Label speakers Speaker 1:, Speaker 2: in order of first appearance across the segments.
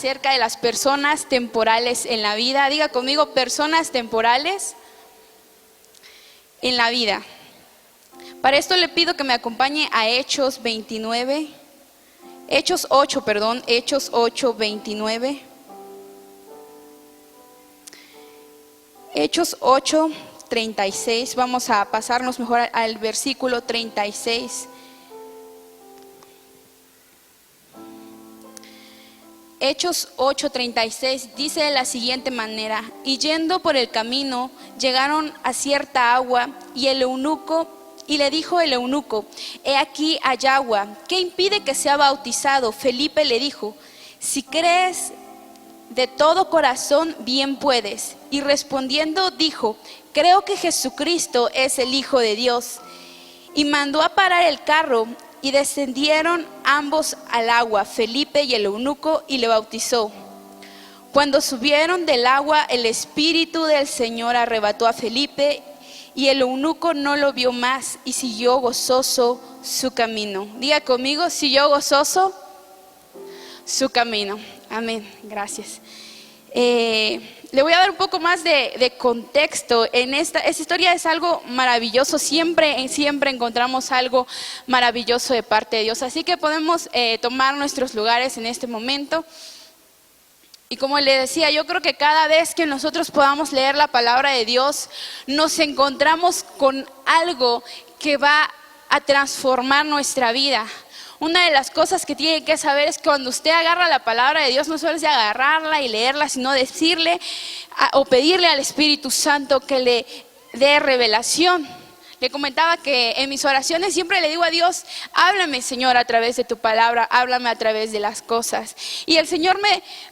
Speaker 1: acerca de las personas temporales en la vida. Diga conmigo, personas temporales en la vida. Para esto le pido que me acompañe a Hechos 8, 29. Hechos 8, 36. Vamos a pasarnos mejor al versículo 36. Hechos 8:36 dice de la siguiente manera: y yendo por el camino llegaron a cierta agua, y le dijo el eunuco: he aquí hay agua, ¿qué impide que sea bautizado? Felipe le dijo: si crees de todo corazón, bien puedes. Y respondiendo dijo: creo que Jesucristo es el Hijo de Dios. Y mandó a parar el carro, y descendieron ambos al agua, Felipe y el eunuco, y le bautizó. Cuando subieron del agua, el Espíritu del Señor arrebató a Felipe, y el eunuco no lo vio más, y siguió gozoso su camino. Diga conmigo, siguió gozoso su camino. Amén, gracias. Le voy a dar un poco más de contexto. Esta historia es algo maravilloso. Siempre encontramos algo maravilloso de parte de Dios. Así que podemos tomar nuestros lugares en este momento. Y como le decía, yo creo que cada vez que nosotros podamos leer la palabra de Dios, nos encontramos con algo que va a transformar nuestra vida. Una de las cosas que tiene que saber es que cuando usted agarra la palabra de Dios, no solo es de agarrarla y leerla, sino decirle o pedirle al Espíritu Santo que le dé revelación. Le comentaba que en mis oraciones siempre le digo a Dios: háblame, Señor, a través de tu palabra, háblame a través de las cosas. Y el Señor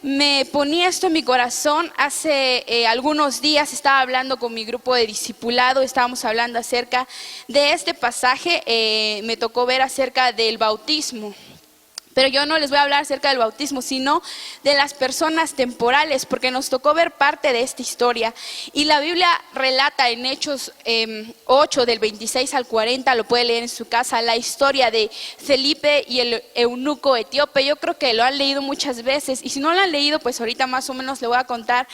Speaker 1: me ponía esto en mi corazón. Hace algunos días estaba hablando con mi grupo de discipulado, estábamos hablando acerca de este pasaje. Me tocó ver acerca del bautismo. Pero yo no les voy a hablar acerca del bautismo, sino de las personas temporales, porque nos tocó ver parte de esta historia. Y la Biblia relata en Hechos 8, del 26 al 40, lo puede leer en su casa, la historia de Felipe y el eunuco etíope. Yo creo que lo han leído muchas veces, y si no lo han leído, pues ahorita más o menos le voy a contar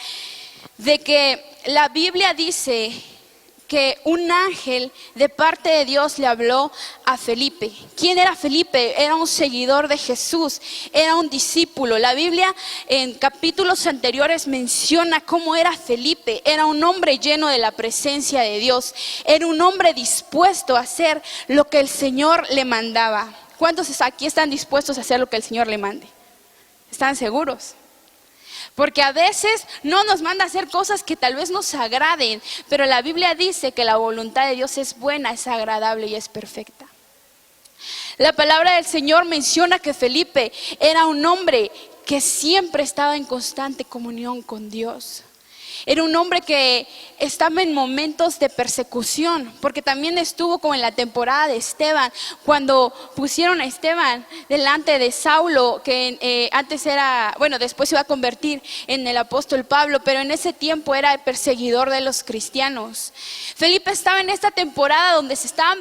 Speaker 1: de que la Biblia dice que un ángel de parte de Dios le habló a Felipe. ¿Quién era Felipe? Era un seguidor de Jesús, era un discípulo. La Biblia en capítulos anteriores menciona cómo era Felipe. Era un hombre lleno de la presencia de Dios, era un hombre dispuesto a hacer lo que el Señor le mandaba. ¿Cuántos aquí están dispuestos a hacer lo que el Señor le mande? ¿Están seguros? Porque a veces no nos manda a hacer cosas que tal vez nos agraden, pero la Biblia dice que la voluntad de Dios es buena, es agradable y es perfecta. La palabra del Señor menciona que Felipe era un hombre que siempre estaba en constante comunión con Dios. Era un hombre que estaba en momentos de persecución, porque también estuvo como en la temporada de Esteban, cuando pusieron a Esteban delante de Saulo, que antes era, después se iba a convertir en el apóstol Pablo, pero en ese tiempo era el perseguidor de los cristianos. Felipe estaba en esta temporada donde se estaban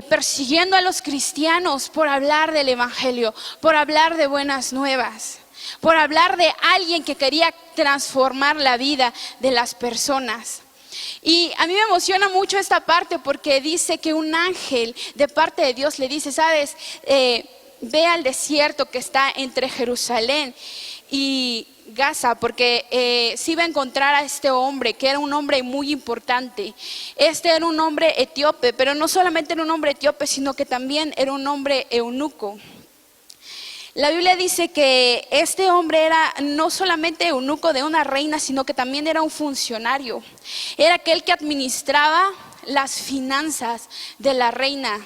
Speaker 1: persiguiendo a los cristianos por hablar del evangelio, por hablar de buenas nuevas, por hablar de alguien que quería transformar la vida de las personas. Y a mí me emociona mucho esta parte, porque dice que un ángel de parte de Dios le dice: sabes, ve al desierto que está entre Jerusalén y Gaza, porque sí va a encontrar a este hombre, que era un hombre muy importante. Este era un hombre etíope, pero no solamente era un hombre etíope, sino que también era un hombre eunuco. La Biblia dice que este hombre era no solamente eunuco de una reina, sino que también era un funcionario. Era aquel que administraba las finanzas de la reina.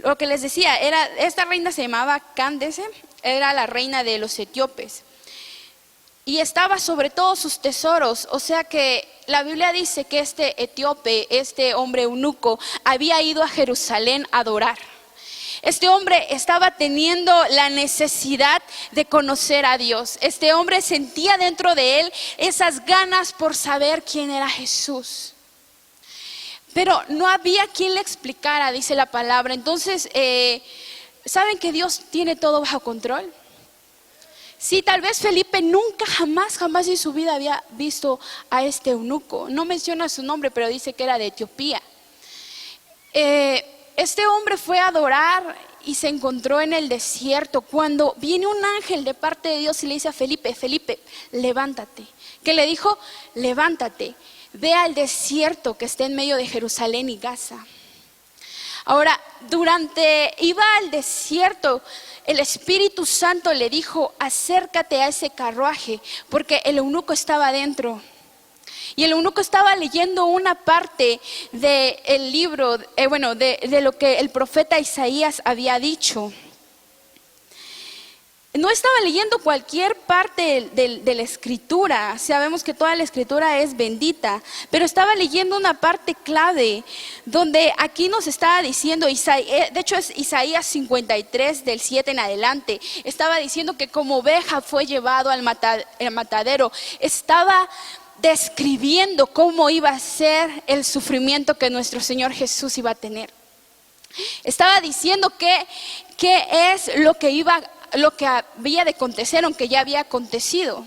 Speaker 1: Lo que les decía, esta reina se llamaba Candace, era la reina de los etíopes. Y estaba sobre todos sus tesoros. O sea que la Biblia dice que este etíope, este hombre eunuco, había ido a Jerusalén a adorar. Este hombre estaba teniendo la necesidad de conocer a Dios. Este hombre sentía dentro de él esas ganas por saber quién era Jesús. Pero no había quien le explicara, dice la palabra. Entonces ¿saben que Dios tiene todo bajo control? Sí, tal vez Felipe nunca, jamás en su vida había visto a este eunuco. No menciona su nombre, pero dice que era de Etiopía. Este hombre fue a adorar y se encontró en el desierto cuando viene un ángel de parte de Dios y le dice a Felipe: Felipe, levántate. ¿Qué le dijo? Levántate, ve al desierto que está en medio de Jerusalén y Gaza. Ahora, iba al desierto, el Espíritu Santo le dijo: acércate a ese carruaje, porque el eunuco estaba adentro. Y el eunuco estaba leyendo una parte del libro, de lo que el profeta Isaías había dicho. No estaba leyendo cualquier parte de la escritura. Sabemos que toda la escritura es bendita, pero estaba leyendo una parte clave donde aquí nos estaba diciendo, de hecho es Isaías 53 del 7 en adelante, estaba diciendo que como oveja fue llevado al matadero. Estaba describiendo cómo iba a ser el sufrimiento que nuestro Señor Jesús iba a tener. Estaba diciendo qué es lo que había de acontecer, aunque ya había acontecido.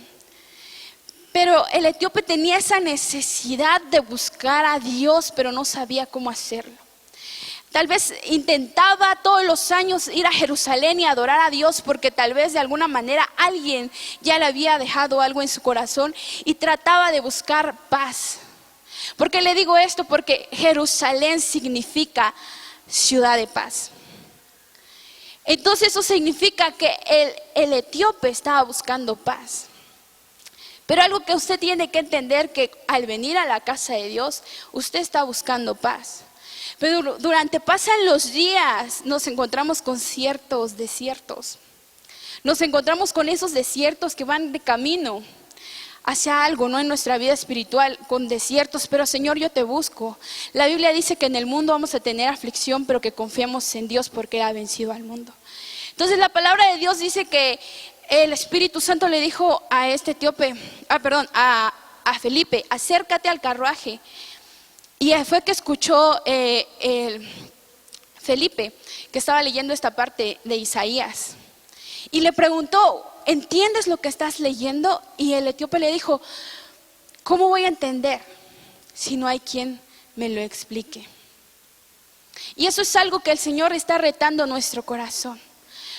Speaker 1: Pero el etíope tenía esa necesidad de buscar a Dios, pero no sabía cómo hacerlo. Tal vez intentaba todos los años ir a Jerusalén y adorar a Dios, porque tal vez de alguna manera alguien ya le había dejado algo en su corazón y trataba de buscar paz. ¿Por qué le digo esto? Porque Jerusalén significa ciudad de paz. Entonces eso significa que el etíope estaba buscando paz. Pero algo que usted tiene que entender, que al venir a la casa de Dios, usted está buscando paz. Pero pasan los días, nos encontramos con ciertos desiertos. Nos encontramos con esos desiertos que van de camino hacia algo, ¿no? En nuestra vida espiritual, con desiertos. Pero Señor, yo te busco. La Biblia dice que en el mundo vamos a tener aflicción, pero que confiemos en Dios porque Él ha vencido al mundo. Entonces la palabra de Dios dice que el Espíritu Santo le dijo a este etíope, a Felipe: acércate al carruaje. Y fue que escuchó Felipe, que estaba leyendo esta parte de Isaías, y le preguntó: ¿entiendes lo que estás leyendo? Y el etíope le dijo: ¿cómo voy a entender si no hay quien me lo explique? Y eso es algo que el Señor está retando nuestro corazón.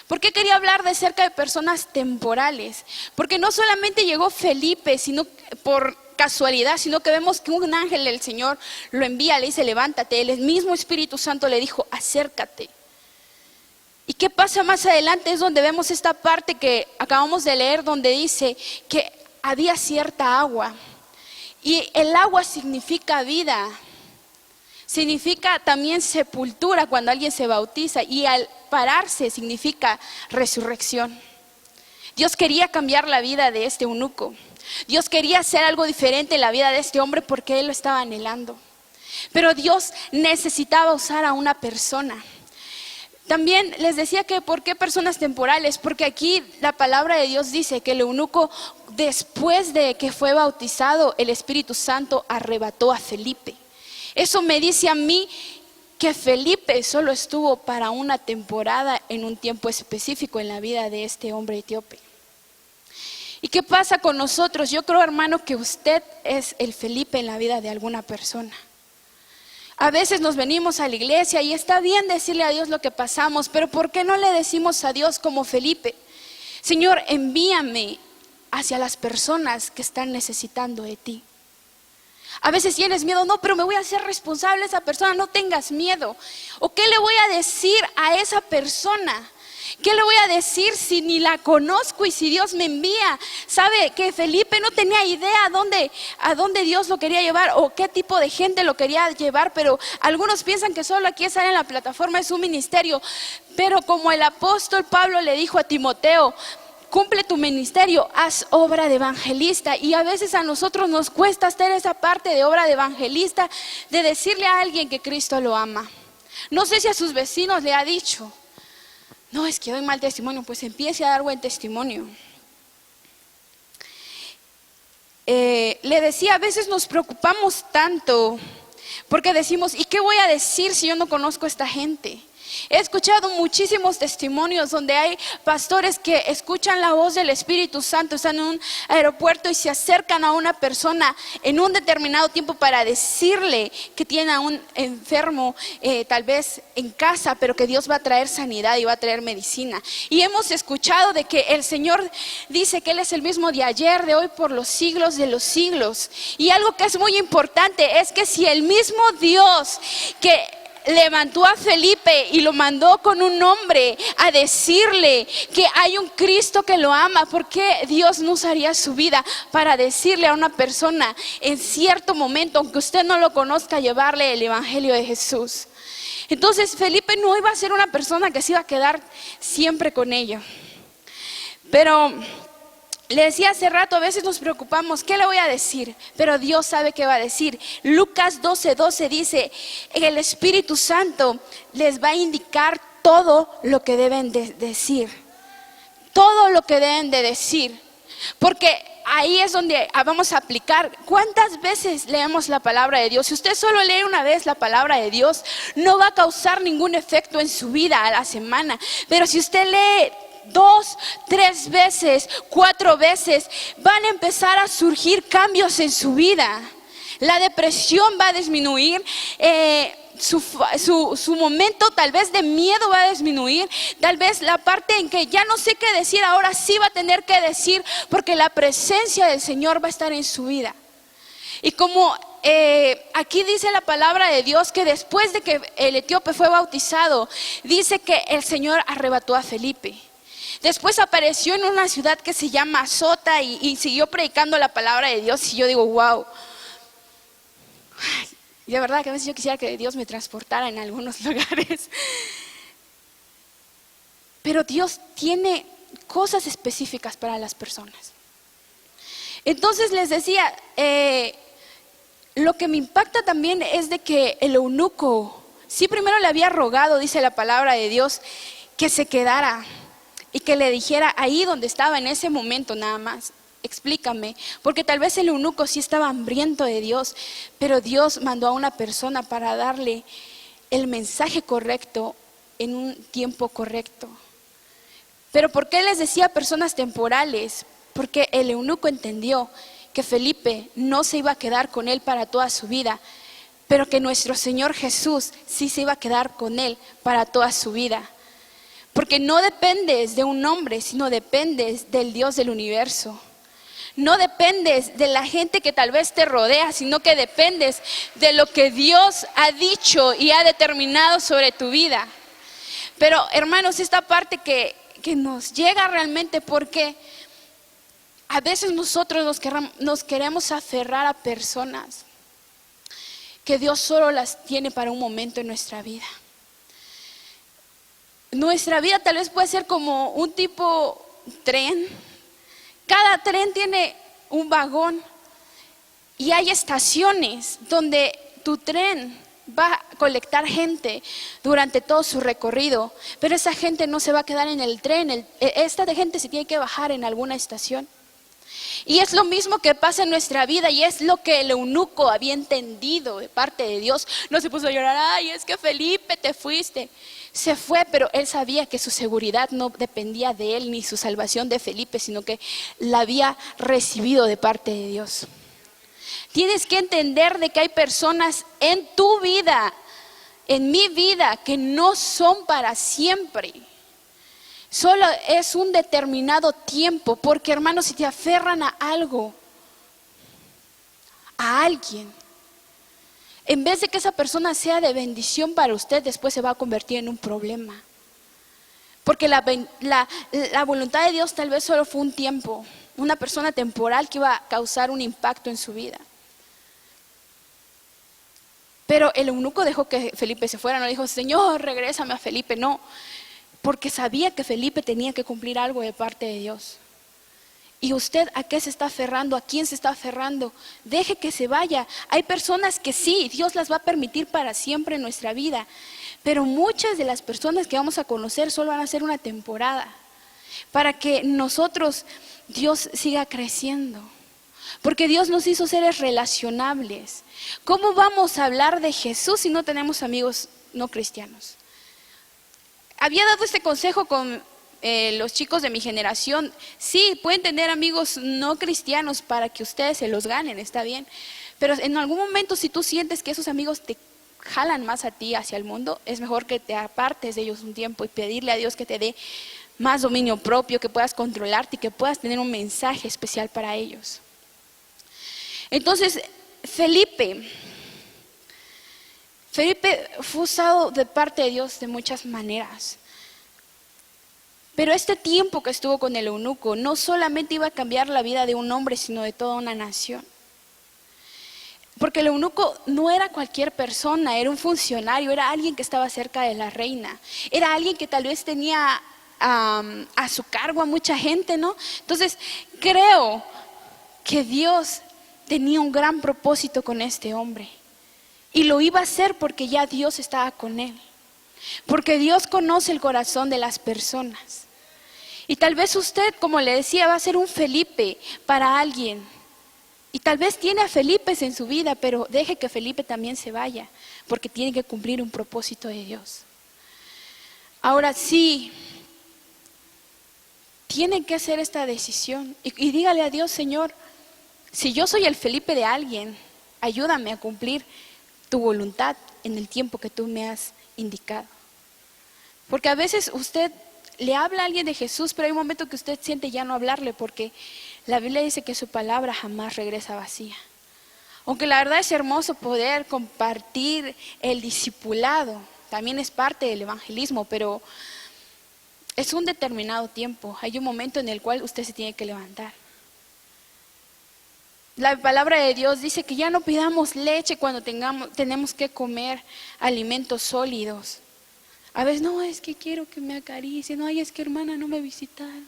Speaker 1: ¿Por qué quería hablar de cerca de personas temporales? Porque no solamente llegó Felipe, sino por casualidad, sino que vemos que un ángel del Señor lo envía, le dice: levántate. El mismo Espíritu Santo le dijo: acércate. ¿Y qué pasa más adelante? Es donde vemos esta parte que acabamos de leer, donde dice que había cierta agua. Y el agua significa vida, significa también sepultura cuando alguien se bautiza, y al pararse significa resurrección. Dios quería cambiar la vida de este eunuco. Dios quería hacer algo diferente en la vida de este hombre porque Él lo estaba anhelando. Pero Dios necesitaba usar a una persona. También les decía que ¿por qué personas temporales? Porque aquí la palabra de Dios dice que el eunuco, después de que fue bautizado, el Espíritu Santo arrebató a Felipe. Eso me dice a mí que Felipe solo estuvo para una temporada, en un tiempo específico en la vida de este hombre etíope. ¿Y qué pasa con nosotros? Yo creo, hermano, que usted es el Felipe en la vida de alguna persona. A veces nos venimos a la iglesia y está bien decirle a Dios lo que pasamos, pero ¿por qué no le decimos a Dios como Felipe? Señor, envíame hacia las personas que están necesitando de ti. A veces tienes miedo: no, pero me voy a hacer responsable de esa persona. No tengas miedo. ¿O qué le voy a decir a esa persona? ¿Qué le voy a decir si ni la conozco y si Dios me envía? Sabe que Felipe no tenía idea a dónde Dios lo quería llevar o qué tipo de gente lo quería llevar, pero algunos piensan que solo aquí estar en la plataforma es un ministerio. Pero como el apóstol Pablo le dijo a Timoteo: cumple tu ministerio, haz obra de evangelista. Y a veces a nosotros nos cuesta hacer esa parte de obra de evangelista, de decirle a alguien que Cristo lo ama. No sé si a sus vecinos le ha dicho: no, es que doy mal testimonio. Pues empiece a dar buen testimonio. Le decía, a veces nos preocupamos tanto porque decimos: ¿y qué voy a decir si yo no conozco a esta gente? He escuchado muchísimos testimonios donde hay pastores que escuchan la voz del Espíritu Santo, están en un aeropuerto y se acercan a una persona en un determinado tiempo para decirle que tiene a un enfermo tal vez en casa, pero que Dios va a traer sanidad y va a traer medicina. Y hemos escuchado de que el Señor dice que Él es el mismo de ayer, de hoy, por los siglos de los siglos. Y algo que es muy importante es que si el mismo Dios que levantó a Felipe y lo mandó con un hombre a decirle que hay un Cristo que lo ama, ¿por qué Dios no usaría su vida para decirle a una persona en cierto momento, aunque usted no lo conozca, llevarle el evangelio de Jesús? Entonces Felipe no iba a ser una persona que se iba a quedar siempre con ello. Pero le decía hace rato, a veces nos preocupamos, ¿qué le voy a decir? Pero Dios sabe qué va a decir. Lucas 12:12 dice, el Espíritu Santo les va a indicar todo lo que deben de decir. Todo lo que deben de decir. Porque ahí es donde vamos a aplicar. ¿Cuántas veces leemos la palabra de Dios? Si usted solo lee una vez la palabra de Dios, no va a causar ningún efecto en su vida a la semana. Pero si usted lee 2, 3 veces, 4 veces, van a empezar a surgir cambios en su vida. La depresión va a disminuir, su momento tal vez de miedo va a disminuir, tal vez la parte en que ya no sé qué decir, ahora sí va a tener que decir, porque la presencia del Señor va a estar en su vida. Y como aquí dice la palabra de Dios que después de que el etíope fue bautizado, dice que el Señor arrebató a Felipe. Después apareció en una ciudad que se llama Azota y siguió predicando la palabra de Dios. Y yo digo, wow. De verdad que a veces yo quisiera que Dios me transportara en algunos lugares. Pero Dios tiene cosas específicas para las personas. Entonces les decía, lo que me impacta también es de que el eunuco, sí, primero le había rogado, dice la palabra de Dios, que se quedara. Y que le dijera ahí donde estaba en ese momento nada más, explícame, porque tal vez el eunuco sí estaba hambriento de Dios, pero Dios mandó a una persona para darle el mensaje correcto en un tiempo correcto. Pero ¿por qué les decía personas temporales? Porque el eunuco entendió que Felipe no se iba a quedar con él para toda su vida, pero que nuestro Señor Jesús sí se iba a quedar con él para toda su vida. Porque no dependes de un hombre, sino dependes del Dios del universo. No dependes de la gente que tal vez te rodea, sino que dependes de lo que Dios ha dicho y ha determinado sobre tu vida. Pero hermanos, esta parte que nos llega realmente, porque a veces nosotros nos queremos aferrar a personas que Dios solo las tiene para un momento en nuestra vida. Nuestra vida tal vez puede ser como un tipo tren. Cada tren tiene un vagón y hay estaciones donde tu tren va a colectar gente durante todo su recorrido, pero esa gente no se va a quedar en el tren, esta gente se tiene que bajar en alguna estación. Y es lo mismo que pasa en nuestra vida, y es lo que el eunuco había entendido de parte de Dios. No se puso a llorar, ay, es que Felipe te fuiste. Se fue, pero él sabía que su seguridad no dependía de él ni su salvación de Felipe, sino que la había recibido de parte de Dios. Tienes que entender de que hay personas en tu vida, en mi vida, que no son para siempre. Solo es un determinado tiempo, porque hermanos, si te aferran a algo, a alguien, en vez de que esa persona sea de bendición para usted, después se va a convertir en un problema. Porque la voluntad de Dios tal vez solo fue un tiempo, una persona temporal que iba a causar un impacto en su vida. Pero el eunuco dejó que Felipe se fuera, no dijo, Señor, regrésame a Felipe, no. Porque sabía que Felipe tenía que cumplir algo de parte de Dios. ¿Y usted a qué se está aferrando? ¿A quién se está aferrando? Deje que se vaya. Hay personas que sí, Dios las va a permitir para siempre en nuestra vida. Pero muchas de las personas que vamos a conocer solo van a ser una temporada. Para que nosotros, Dios siga creciendo. Porque Dios nos hizo seres relacionables. ¿Cómo vamos a hablar de Jesús si no tenemos amigos no cristianos? había dado este consejo con los chicos de mi generación. Sí, pueden tener amigos no cristianos para que ustedes se los ganen, está bien. Pero en algún momento, si tú sientes que esos amigos te jalan más a ti hacia el mundo, es mejor que te apartes de ellos un tiempo y pedirle a Dios que te dé más dominio propio, que puedas controlarte y que puedas tener un mensaje especial para ellos. Entonces, Felipe fue usado de parte de Dios de muchas maneras. Pero este tiempo que estuvo con el eunuco no solamente iba a cambiar la vida de un hombre, sino de toda una nación. Porque el eunuco no era cualquier persona, era un funcionario, era alguien que estaba cerca de la reina, era alguien que tal vez tenía a su cargo a mucha gente, ¿no? Entonces, creo que Dios tenía un gran propósito con este hombre. Y lo iba a hacer porque ya Dios estaba con él. Porque Dios conoce el corazón de las personas. Y tal vez usted, como le decía, va a ser un Felipe para alguien. Y tal vez tiene a Felipes en su vida, pero deje que Felipe también se vaya, porque tiene que cumplir un propósito de Dios. Ahora sí, tiene que hacer esta decisión. Y dígale a Dios: Señor, si yo soy el Felipe de alguien, ayúdame a cumplir tu voluntad en el tiempo que tú me has indicado. Porque a veces usted le habla a alguien de Jesús, pero hay un momento que usted siente ya no hablarle, porque la Biblia dice que su palabra jamás regresa vacía. Aunque la verdad es hermoso poder compartir el discipulado, también es parte del evangelismo, pero es un determinado tiempo. Hay un momento en el cual usted se tiene que levantar. La palabra de Dios dice que ya no pidamos leche cuando tenemos que comer alimentos sólidos. A veces, no, es que quiero que me acaricien. No, es que hermana, no me visitaron.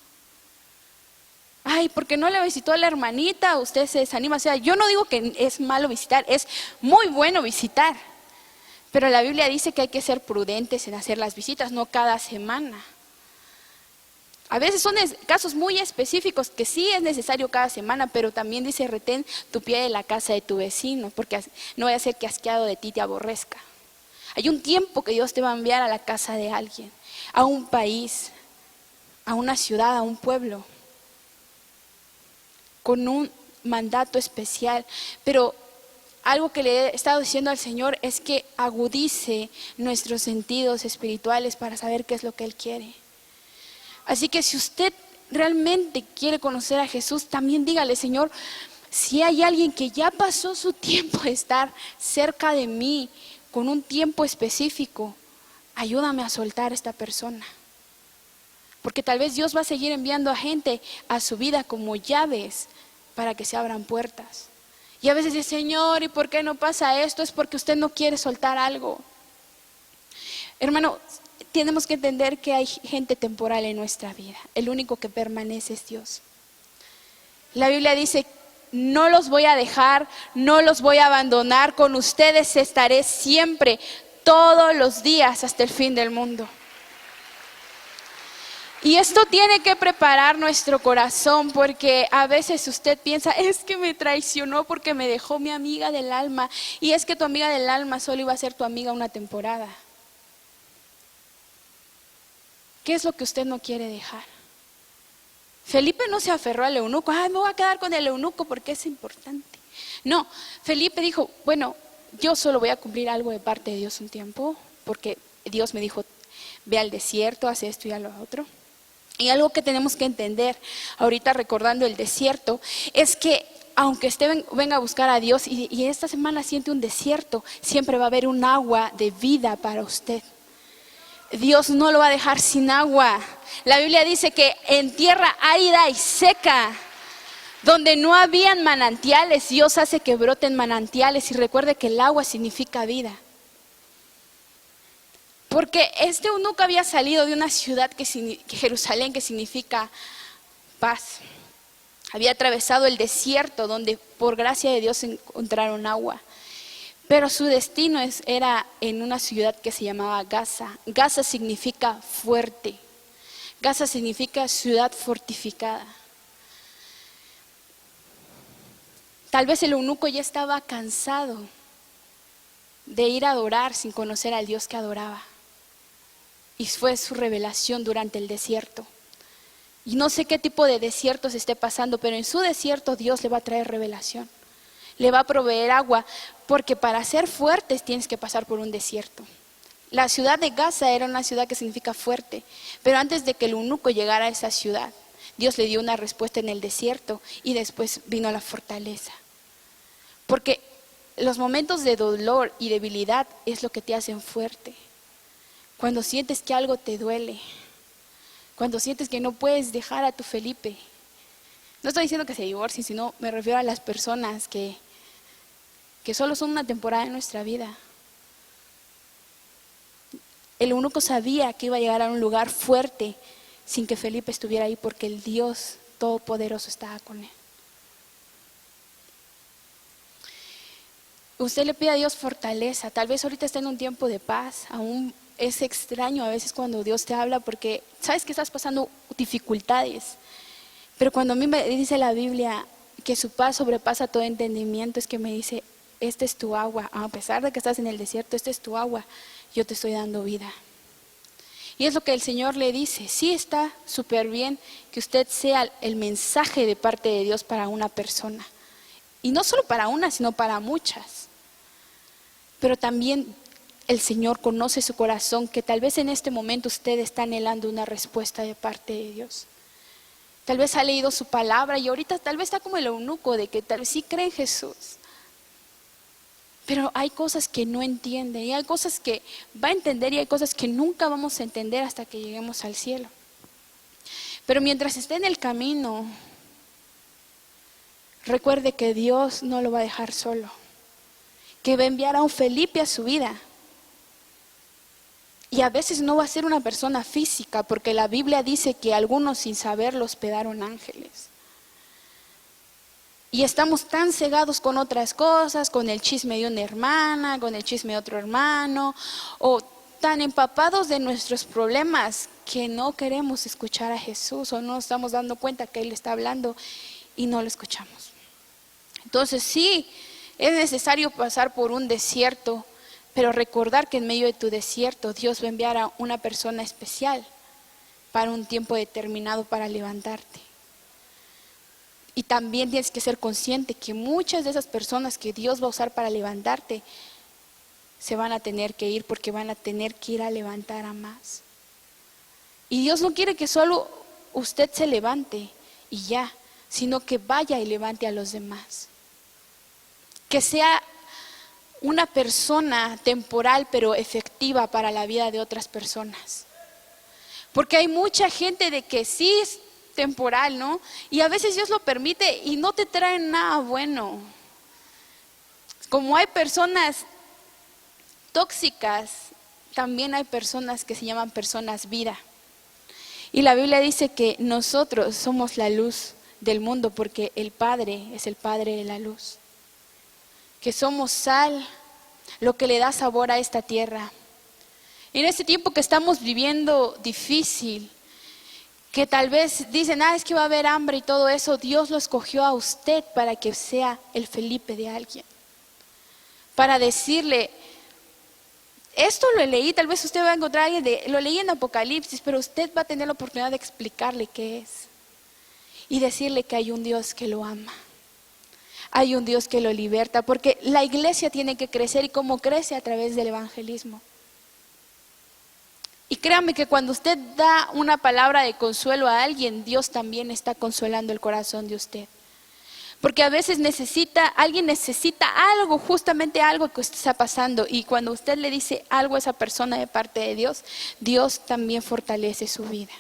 Speaker 1: Ay, porque no le visitó a la hermanita, usted se desanima. O sea, yo no digo que es malo visitar, es muy bueno visitar. Pero la Biblia dice que hay que ser prudentes en hacer las visitas, no cada semana. A veces son casos muy específicos que sí es necesario cada semana, pero también dice: retén tu pie de la casa de tu vecino, porque no vaya a ser que asqueado de ti te aborrezca. Hay un tiempo que Dios te va a enviar a la casa de alguien, a un país, a una ciudad, a un pueblo, con un mandato especial. Pero algo que le he estado diciendo al Señor es que agudice nuestros sentidos espirituales para saber qué es lo que Él quiere. Así que si usted realmente quiere conocer a Jesús, también dígale: Señor, si hay alguien que ya pasó su tiempo de estar cerca de mí, con un tiempo específico, ayúdame a soltar a esta persona. Porque tal vez Dios va a seguir enviando a gente a su vida como llaves para que se abran puertas. Y a veces dice: Señor, ¿y por qué no pasa esto? Es porque usted no quiere soltar algo. Hermano, tenemos que entender que hay gente temporal en nuestra vida. El único que permanece es Dios. La Biblia dice: no los voy a dejar, no los voy a abandonar, con ustedes estaré siempre, todos los días hasta el fin del mundo. Y esto tiene que preparar nuestro corazón, porque a veces usted piensa: es que me traicionó porque me dejó mi amiga del alma. Y es que tu amiga del alma solo iba a ser tu amiga una temporada. ¿Qué es lo que usted no quiere dejar? Felipe no se aferró al eunuco: me voy a quedar con el eunuco porque es importante. No, Felipe dijo: bueno, yo solo voy a cumplir algo de parte de Dios un tiempo, porque Dios me dijo: ve al desierto, haz esto y haz lo otro. Y algo que tenemos que entender ahorita, recordando el desierto, es que aunque usted venga a buscar a Dios y esta semana siente un desierto, siempre va a haber un agua de vida para usted. Dios no lo va a dejar sin agua. La Biblia dice que en tierra árida y seca, donde no habían manantiales, Dios hace que broten manantiales. Y recuerde que el agua significa vida. Porque este eunuco había salido de una ciudad que Jerusalén, que significa paz. Había atravesado el desierto, donde por gracia de Dios encontraron agua. Pero su destino era en una ciudad que se llamaba Gaza. Gaza significa fuerte. Gaza significa ciudad fortificada. Tal vez el eunuco ya estaba cansado de ir a adorar sin conocer al Dios que adoraba. y fue su revelación durante el desierto. Y no sé qué tipo de desierto se esté pasando, pero en su desierto Dios le va a traer revelación. Le va a proveer agua, porque para ser fuertes tienes que pasar por un desierto. La ciudad de Gaza era una ciudad que significa fuerte, pero antes de que el eunuco llegara a esa ciudad, Dios le dio una respuesta en el desierto y después vino la fortaleza. Porque los momentos de dolor y debilidad es lo que te hacen fuerte. Cuando sientes que algo te duele, cuando sientes que no puedes dejar a tu Felipe. No estoy diciendo que se divorcien, sino me refiero a las personas que solo son una temporada en nuestra vida. El eunuco sabía que iba a llegar a un lugar fuerte sin que Felipe estuviera ahí, porque el Dios Todopoderoso estaba con él. Usted le pide a Dios fortaleza. Tal vez ahorita está en un tiempo de paz. Aún es extraño a veces cuando Dios te habla, porque sabes que estás pasando dificultades. Pero cuando a mí me dice la Biblia que su paz sobrepasa todo entendimiento, es que me dice, esta es tu agua. A pesar de que estás en el desierto, esta es tu agua. Yo te estoy dando vida. Y es lo que el Señor le dice. Sí, está súper bien que usted sea el mensaje de parte de Dios para una persona. Y no solo para una, sino para muchas. Pero también el Señor conoce su corazón, que tal vez en este momento usted está anhelando una respuesta de parte de Dios. Tal vez ha leído su palabra y ahorita tal vez está como el eunuco, de que tal vez sí cree en Jesús. Pero hay cosas que no entiende y hay cosas que va a entender y hay cosas que nunca vamos a entender hasta que lleguemos al cielo. Pero mientras esté en el camino, recuerde que Dios no lo va a dejar solo, que va a enviar a un Felipe a su vida. Y a veces no va a ser una persona física, porque la Biblia dice que algunos sin saberlo hospedaron ángeles. Y estamos tan cegados con otras cosas, con el chisme de una hermana, con el chisme de otro hermano, o tan empapados de nuestros problemas que no queremos escuchar a Jesús, o no nos estamos dando cuenta que Él está hablando y no lo escuchamos. Entonces sí, es necesario pasar por un desierto, pero recordar que en medio de tu desierto Dios va a enviar a una persona especial para un tiempo determinado para levantarte. Y también tienes que ser consciente que muchas de esas personas que Dios va a usar para levantarte se van a tener que ir, porque van a tener que ir a levantar a más. Y Dios no quiere que solo usted se levante y ya, sino que vaya y levante a los demás. Que sea una persona temporal pero efectiva para la vida de otras personas. Porque hay mucha gente de que sí es temporal, ¿no? Y a veces Dios lo permite y no te trae nada bueno. Como hay personas tóxicas, también hay personas que se llaman personas vida. Y la Biblia dice que nosotros somos la luz del mundo, porque el Padre es el Padre de la luz. Que somos sal, lo que le da sabor a esta tierra. En este tiempo que estamos viviendo difícil, que tal vez dicen, es que va a haber hambre y todo eso, Dios lo escogió a usted para que sea el Felipe de alguien. Para decirle, esto lo leí, tal vez usted va a encontrar a alguien, lo leí en Apocalipsis, pero usted va a tener la oportunidad de explicarle qué es. Y decirle que hay un Dios que lo ama. Hay un Dios que lo liberta, porque la iglesia tiene que crecer, y cómo crece a través del evangelismo. Y créame que cuando usted da una palabra de consuelo a alguien, Dios también está consolando el corazón de usted. Porque a veces alguien necesita algo, justamente algo que usted está pasando, y cuando usted le dice algo a esa persona de parte de Dios, Dios también fortalece su vida.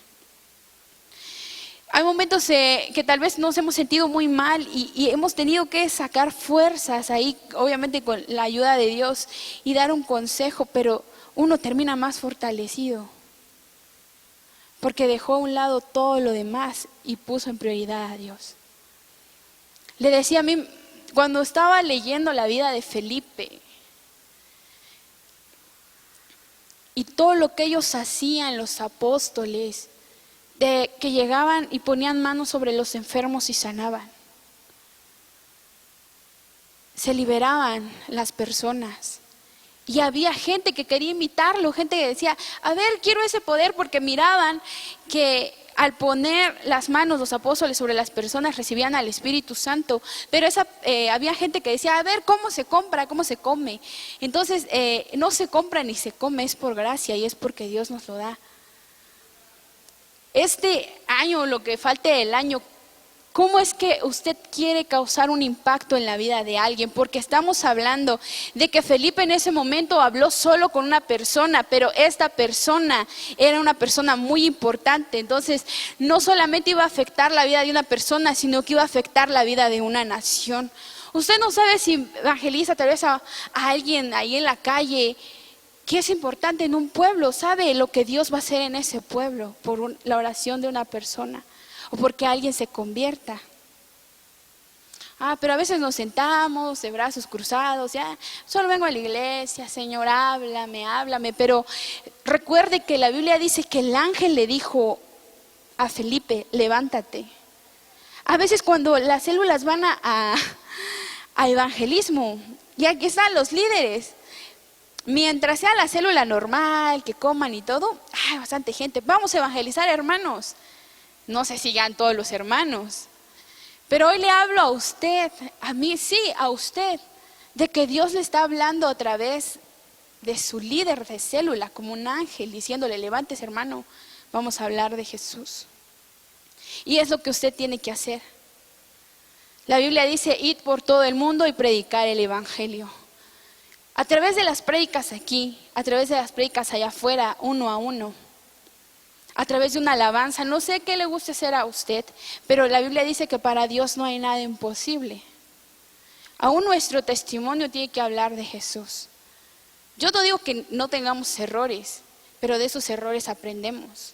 Speaker 1: Hay momentos que tal vez nos hemos sentido muy mal y hemos tenido que sacar fuerzas ahí, obviamente con la ayuda de Dios, y dar un consejo, pero uno termina más fortalecido, porque dejó a un lado todo lo demás y puso en prioridad a Dios. Le decía a mí, cuando estaba leyendo la vida de Felipe y todo lo que ellos hacían, los apóstoles, de que llegaban y ponían manos sobre los enfermos y sanaban, se liberaban las personas. Y había gente que quería imitarlo, gente que decía, a ver, quiero ese poder, porque miraban que al poner las manos los apóstoles sobre las personas recibían al Espíritu Santo. Pero había gente que decía, a ver, ¿cómo se compra? ¿Cómo se come? Entonces, no se compra ni se come, es por gracia y es porque Dios nos lo da. Este año, lo que falte del año, ¿cómo es que usted quiere causar un impacto en la vida de alguien? Porque estamos hablando de que Felipe en ese momento habló solo con una persona, pero esta persona era una persona muy importante. Entonces, no solamente iba a afectar la vida de una persona, sino que iba a afectar la vida de una nación. Usted no sabe si evangeliza tal vez a alguien ahí en la calle, que es importante en un pueblo, sabe lo que Dios va a hacer en ese pueblo por la oración de una persona. O porque alguien se convierta. Pero a veces nos sentamos de brazos cruzados, ya, solo vengo a la iglesia, Señor, háblame. Pero recuerde que la Biblia dice que el ángel le dijo a Felipe, levántate. A veces cuando las células van a evangelismo, y aquí están los líderes, mientras sea la célula normal, que coman y todo, hay bastante gente, vamos a evangelizar, hermanos. No sé si ya todos los hermanos, pero hoy le hablo a usted, a mí sí, a usted, de que Dios le está hablando a través de su líder de célula, como un ángel, diciéndole, levántese hermano, vamos a hablar de Jesús. Y es lo que usted tiene que hacer. La Biblia dice, id por todo el mundo y predicar el evangelio. A través de las prédicas aquí, a través de las prédicas allá afuera, uno a uno, a través de una alabanza, no sé qué le guste hacer a usted, pero la Biblia dice que para Dios no hay nada imposible. Aún nuestro testimonio tiene que hablar de Jesús. Yo no digo que no tengamos errores, pero de esos errores aprendemos.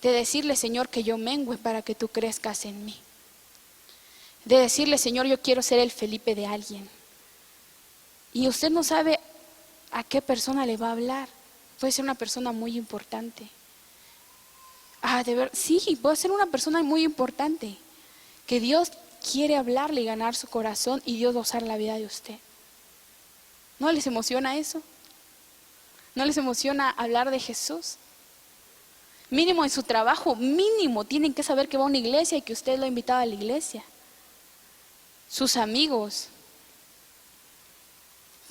Speaker 1: De decirle, Señor, que yo mengüe para que tú crezcas en mí. De decirle, Señor, yo quiero ser el Felipe de alguien. Y usted no sabe a qué persona le va a hablar. Puede ser una persona muy importante. Sí, puede ser una persona muy importante, que Dios quiere hablarle y ganar su corazón, y Dios va a usar la vida de usted. ¿No les emociona eso? ¿No les emociona hablar de Jesús? Mínimo en su trabajo, mínimo tienen que saber que va a una iglesia y que usted lo ha invitado a la iglesia. Sus amigos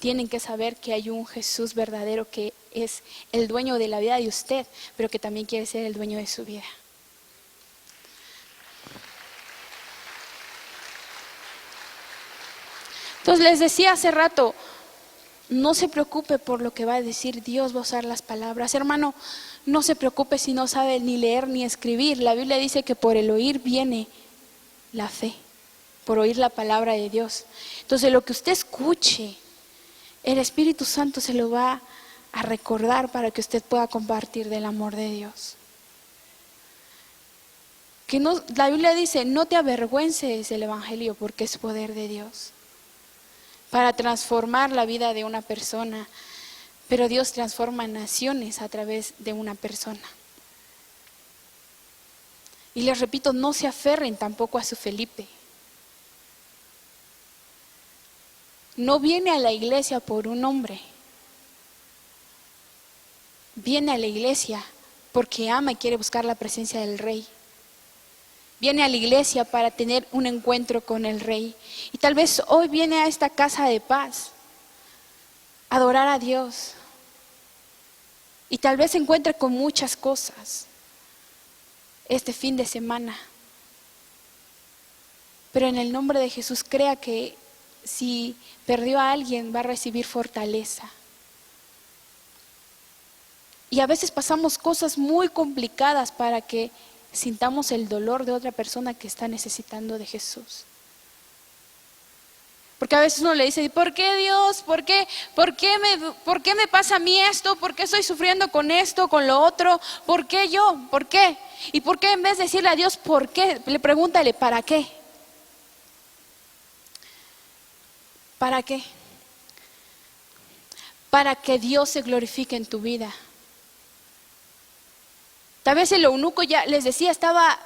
Speaker 1: tienen que saber que hay un Jesús verdadero que es el dueño de la vida de usted, pero que también quiere ser el dueño de su vida. Entonces les decía hace rato, no se preocupe por lo que va a decir Dios, va a usar las palabras. Hermano, no se preocupe si no sabe ni leer ni escribir. La Biblia dice que por el oír viene la fe, por oír la palabra de Dios. Entonces lo que usted escuche, el Espíritu Santo se lo va a recordar para que usted pueda compartir del amor de Dios. La Biblia dice, no te avergüences del Evangelio porque es poder de Dios para transformar la vida de una persona. Pero Dios transforma naciones a través de una persona. Y les repito, no se aferren tampoco a su Felipe. No viene a la iglesia por un hombre. Viene a la iglesia porque ama y quiere buscar la presencia del Rey. Viene a la iglesia para tener un encuentro con el Rey. Y tal vez hoy viene a esta casa de paz a adorar a Dios. Y tal vez se encuentre con muchas cosas este fin de semana. Pero en el nombre de Jesús, crea que si perdió a alguien va a recibir fortaleza. Y a veces pasamos cosas muy complicadas para que sintamos el dolor de otra persona que está necesitando de Jesús. Porque a veces uno le dice, ¿por qué Dios? ¿Por qué me pasa a mí esto? ¿Por qué estoy sufriendo con esto, con lo otro? ¿Por qué yo? ¿Por qué? ¿Y por qué en vez de decirle a Dios por qué? Pregúntale, ¿para qué? ¿Para qué? Para que Dios se glorifique en tu vida. Tal vez el eunuco, ya les decía, estaba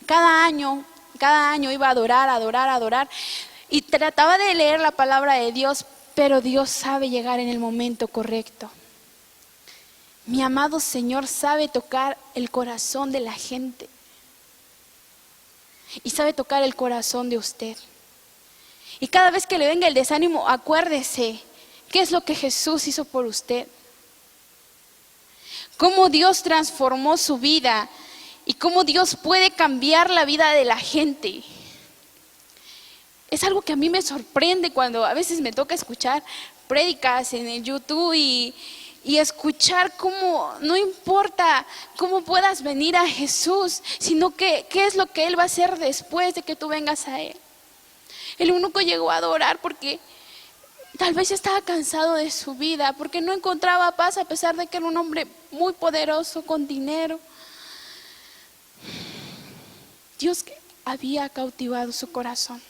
Speaker 1: cada año iba a adorar, y trataba de leer la palabra de Dios, pero Dios sabe llegar en el momento correcto. Mi amado Señor sabe tocar el corazón de la gente y sabe tocar el corazón de usted. Y cada vez que le venga el desánimo, acuérdese qué es lo que Jesús hizo por usted, cómo Dios transformó su vida y cómo Dios puede cambiar la vida de la gente. Es algo que a mí me sorprende cuando a veces me toca escuchar prédicas en el YouTube y escuchar cómo no importa cómo puedas venir a Jesús, sino qué es lo que Él va a hacer después de que tú vengas a Él. El eunuco llegó a adorar porque tal vez estaba cansado de su vida, porque no encontraba paz a pesar de que era un hombre muy poderoso, con dinero. Dios había cautivado su corazón.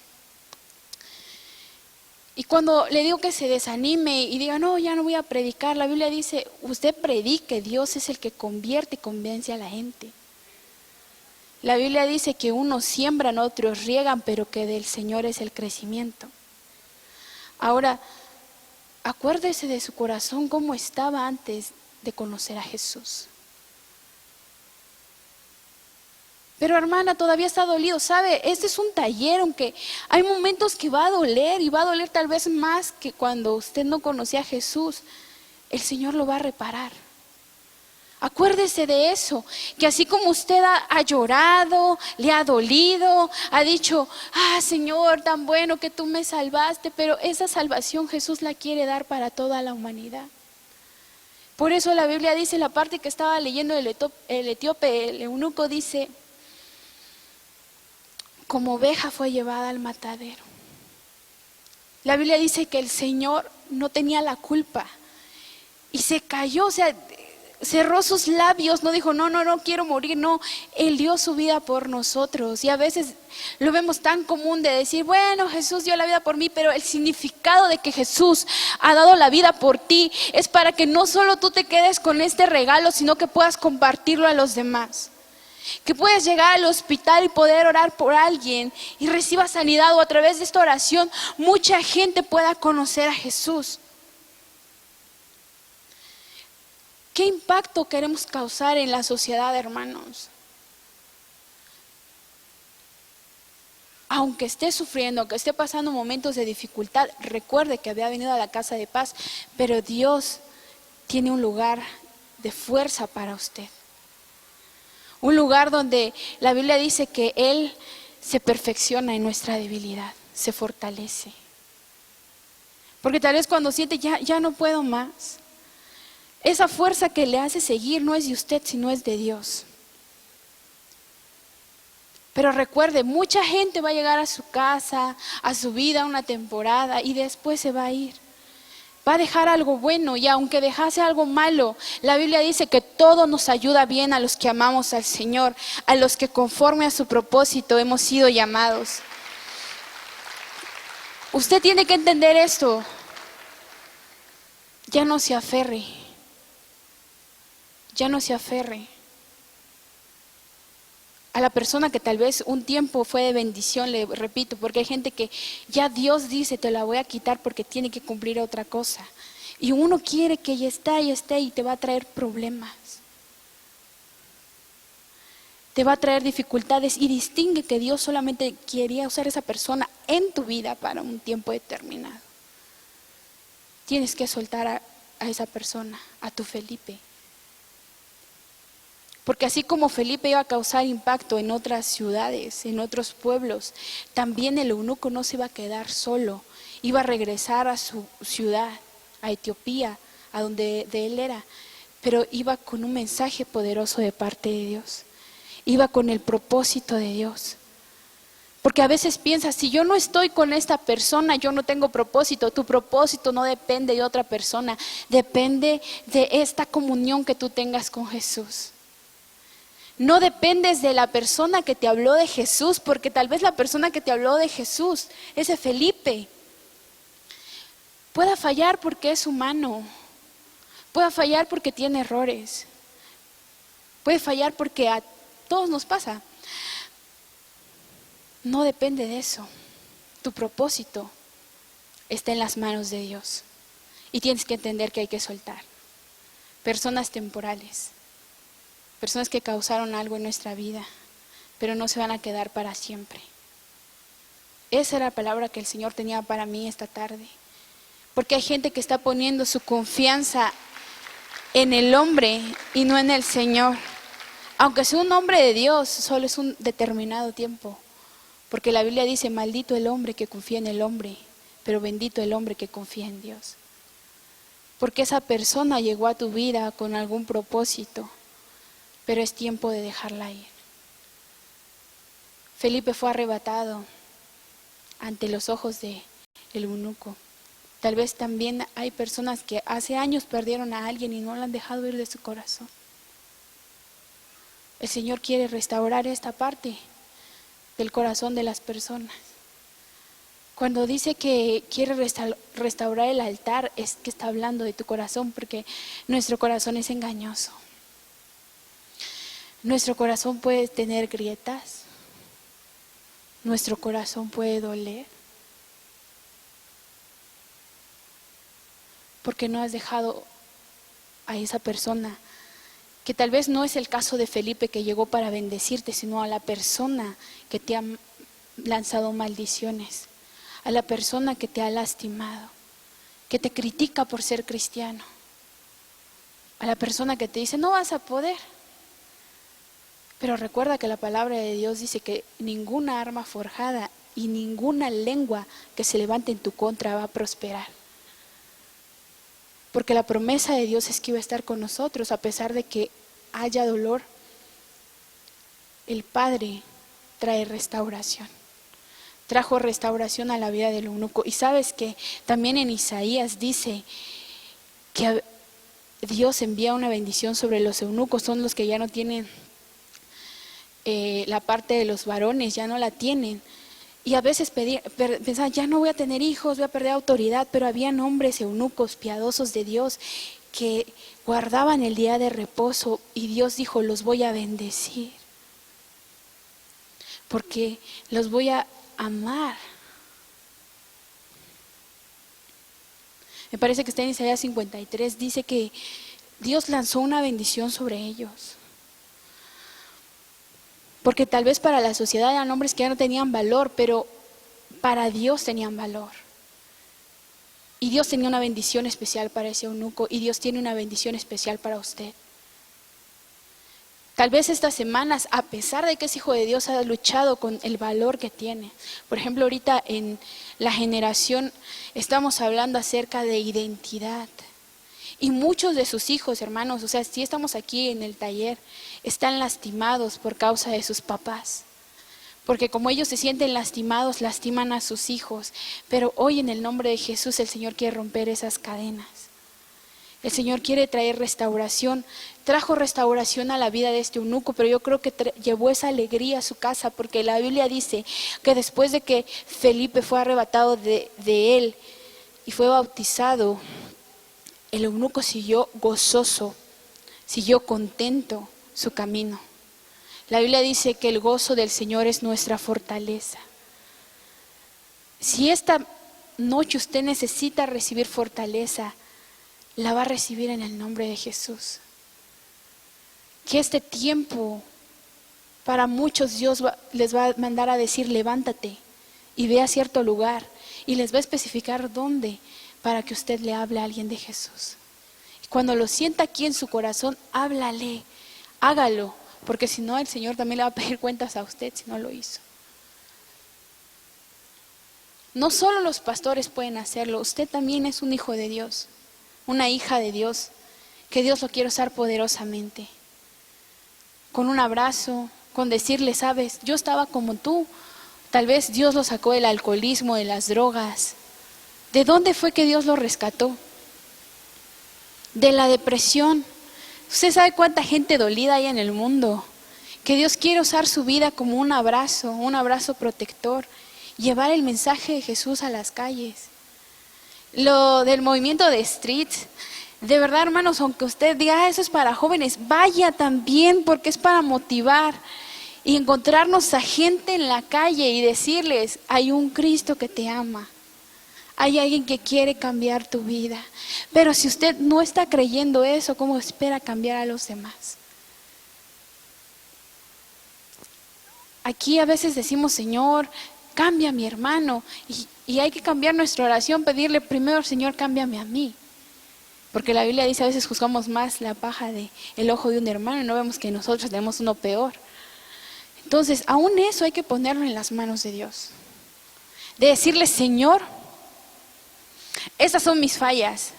Speaker 1: Y cuando le digo que se desanime y diga, no, ya no voy a predicar, la Biblia dice, usted predique, Dios es el que convierte y convence a la gente. La Biblia dice que unos siembran, otros riegan, pero que del Señor es el crecimiento. Ahora, acuérdese de su corazón cómo estaba antes de conocer a Jesús. Pero hermana, todavía está dolido, ¿sabe? Este es un taller, aunque hay momentos que va a doler y va a doler tal vez más que cuando usted no conocía a Jesús. El Señor lo va a reparar. Acuérdese de eso, que así como usted ha llorado, le ha dolido, ha dicho, Señor, tan bueno que tú me salvaste, pero esa salvación Jesús la quiere dar para toda la humanidad. Por eso la Biblia dice, la parte que estaba leyendo el etíope, el eunuco dice, como oveja fue llevada al matadero. La Biblia dice que el Señor no tenía la culpa y se cayó, o sea, cerró sus labios, no dijo, no quiero morir, no, Él dio su vida por nosotros. Y a veces lo vemos tan común de decir, bueno, Jesús dio la vida por mí, pero el significado de que Jesús ha dado la vida por ti es para que no solo tú te quedes con este regalo, sino que puedas compartirlo a los demás. Que puedas llegar al hospital y poder orar por alguien y reciba sanidad, o a través de esta oración mucha gente pueda conocer a Jesús. ¿Qué impacto queremos causar en la sociedad, hermanos? Aunque esté sufriendo, aunque esté pasando momentos de dificultad, recuerde que había venido a la casa de paz, pero Dios tiene un lugar de fuerza para usted. Un lugar donde la Biblia dice que Él se perfecciona en nuestra debilidad, se fortalece. Porque tal vez cuando siente ya no puedo más, esa fuerza que le hace seguir no es de usted, sino es de Dios. Pero recuerde, mucha gente va a llegar a su casa, a su vida una temporada y después se va a ir. Va a dejar algo bueno, y aunque dejase algo malo, la Biblia dice que todo nos ayuda bien a los que amamos al Señor, a los que conforme a su propósito hemos sido llamados. Usted tiene que entender esto. Ya no se aferre. Ya no se aferre a la persona que tal vez un tiempo fue de bendición, le repito, porque hay gente que ya Dios dice, te la voy a quitar porque tiene que cumplir otra cosa. Y uno quiere que ya esté y te va a traer problemas. Te va a traer dificultades, y distingue que Dios solamente quería usar esa persona en tu vida para un tiempo determinado. Tienes que soltar a esa persona, a tu Felipe. Porque así como Felipe iba a causar impacto en otras ciudades, en otros pueblos, también el eunuco no se iba a quedar solo. Iba a regresar a su ciudad, a Etiopía, a donde de él era. Pero iba con un mensaje poderoso de parte de Dios. Iba con el propósito de Dios. Porque a veces piensas, si yo no estoy con esta persona, yo no tengo propósito. Tu propósito no depende de otra persona, depende de esta comunión que tú tengas con Jesús. No dependes de la persona que te habló de Jesús, porque tal vez la persona que te habló de Jesús, ese Felipe, pueda fallar porque es humano, pueda fallar porque tiene errores, puede fallar porque a todos nos pasa. No depende de eso, tu propósito está en las manos de Dios. Y tienes que entender que hay que soltar. Personas temporales, personas que causaron algo en nuestra vida, pero no se van a quedar para siempre. Esa era la palabra que el Señor tenía para mí esta tarde. Porque hay gente que está poniendo su confianza en el hombre y no en el Señor. Aunque sea un hombre de Dios, solo es un determinado tiempo. Porque la Biblia dice, maldito el hombre que confía en el hombre, pero bendito el hombre que confía en Dios. Porque esa persona llegó a tu vida con algún propósito, pero es tiempo de dejarla ir. Felipe fue arrebatado ante los ojos del eunuco. Tal vez también hay personas que hace años perdieron a alguien y no la han dejado ir de su corazón. El Señor quiere restaurar esta parte del corazón de las personas. Cuando dice que quiere restaurar el altar, es que está hablando de tu corazón, porque nuestro corazón es engañoso. Nuestro corazón puede tener grietas. Nuestro corazón puede doler. Porque no has dejado a esa persona, que tal vez no es el caso de Felipe que llegó para bendecirte, sino a la persona que te ha lanzado maldiciones, a la persona que te ha lastimado, que te critica por ser cristiano, a la persona que te dice no vas a poder. Pero recuerda que la palabra de Dios dice que ninguna arma forjada y ninguna lengua que se levante en tu contra va a prosperar. Porque la promesa de Dios es que iba a estar con nosotros a pesar de que haya dolor. El Padre trae restauración. Trajo restauración a la vida del eunuco. Y sabes que también en Isaías dice que Dios envía una bendición sobre los eunucos. Son los que ya no tienen la parte de los varones, ya no la tienen. Y a veces pensaba, ya no voy a tener hijos, voy a perder autoridad, pero habían hombres eunucos piadosos de Dios que guardaban el día de reposo y Dios dijo, los voy a bendecir, porque los voy a amar. Me parece que está en Isaías 53, dice que Dios lanzó una bendición sobre ellos. Porque tal vez para la sociedad eran hombres que ya no tenían valor, pero para Dios tenían valor. Y Dios tenía una bendición especial para ese eunuco y Dios tiene una bendición especial para usted. Tal vez estas semanas, a pesar de que es hijo de Dios, ha luchado con el valor que tiene. Por ejemplo, ahorita en la generación estamos hablando acerca de identidad. Y muchos de sus hijos, hermanos, o sea, si estamos aquí en el taller, están lastimados por causa de sus papás. Porque como ellos se sienten lastimados, lastiman a sus hijos. Pero hoy en el nombre de Jesús el Señor quiere romper esas cadenas. El Señor quiere traer restauración. Trajo restauración a la vida de este eunuco, pero yo creo que llevó esa alegría a su casa, porque la Biblia dice que después de que Felipe fue arrebatado de él y fue bautizado, el eunuco siguió gozoso, siguió contento su camino. La Biblia dice que el gozo del Señor es nuestra fortaleza. Si esta noche usted necesita recibir fortaleza, la va a recibir en el nombre de Jesús. Que este tiempo, para muchos Dios les va a mandar a decir, levántate y ve a cierto lugar, y les va a especificar dónde, para que usted le hable a alguien de Jesús. Y cuando lo sienta aquí en su corazón, háblale, hágalo, porque si no el Señor también le va a pedir cuentas a usted si no lo hizo. No solo los pastores pueden hacerlo, usted también es un hijo de Dios, una hija de Dios, que Dios lo quiere usar poderosamente. Con un abrazo, con decirle, sabes, yo estaba como tú, tal vez Dios lo sacó del alcoholismo, de las drogas. ¿De dónde fue que Dios lo rescató? De la depresión. Usted sabe cuánta gente dolida hay en el mundo, que Dios quiere usar su vida como un abrazo protector, llevar el mensaje de Jesús a las calles. Lo del movimiento de Street, de verdad, hermanos, aunque usted diga, eso es para jóvenes, vaya también, porque es para motivar y encontrarnos a gente en la calle y decirles, hay un Cristo que te ama. Hay alguien que quiere cambiar tu vida. Pero si usted no está creyendo eso, ¿cómo espera cambiar a los demás? Aquí a veces decimos, Señor, cambia a mi hermano. Y hay que cambiar nuestra oración, pedirle primero, Señor, cámbiame a mí. Porque la Biblia dice, a veces juzgamos más la paja del ojo de un hermano y no vemos que nosotros tenemos uno peor. Entonces, aún eso hay que ponerlo en las manos de Dios. De decirle, Señor, estas son mis fallas.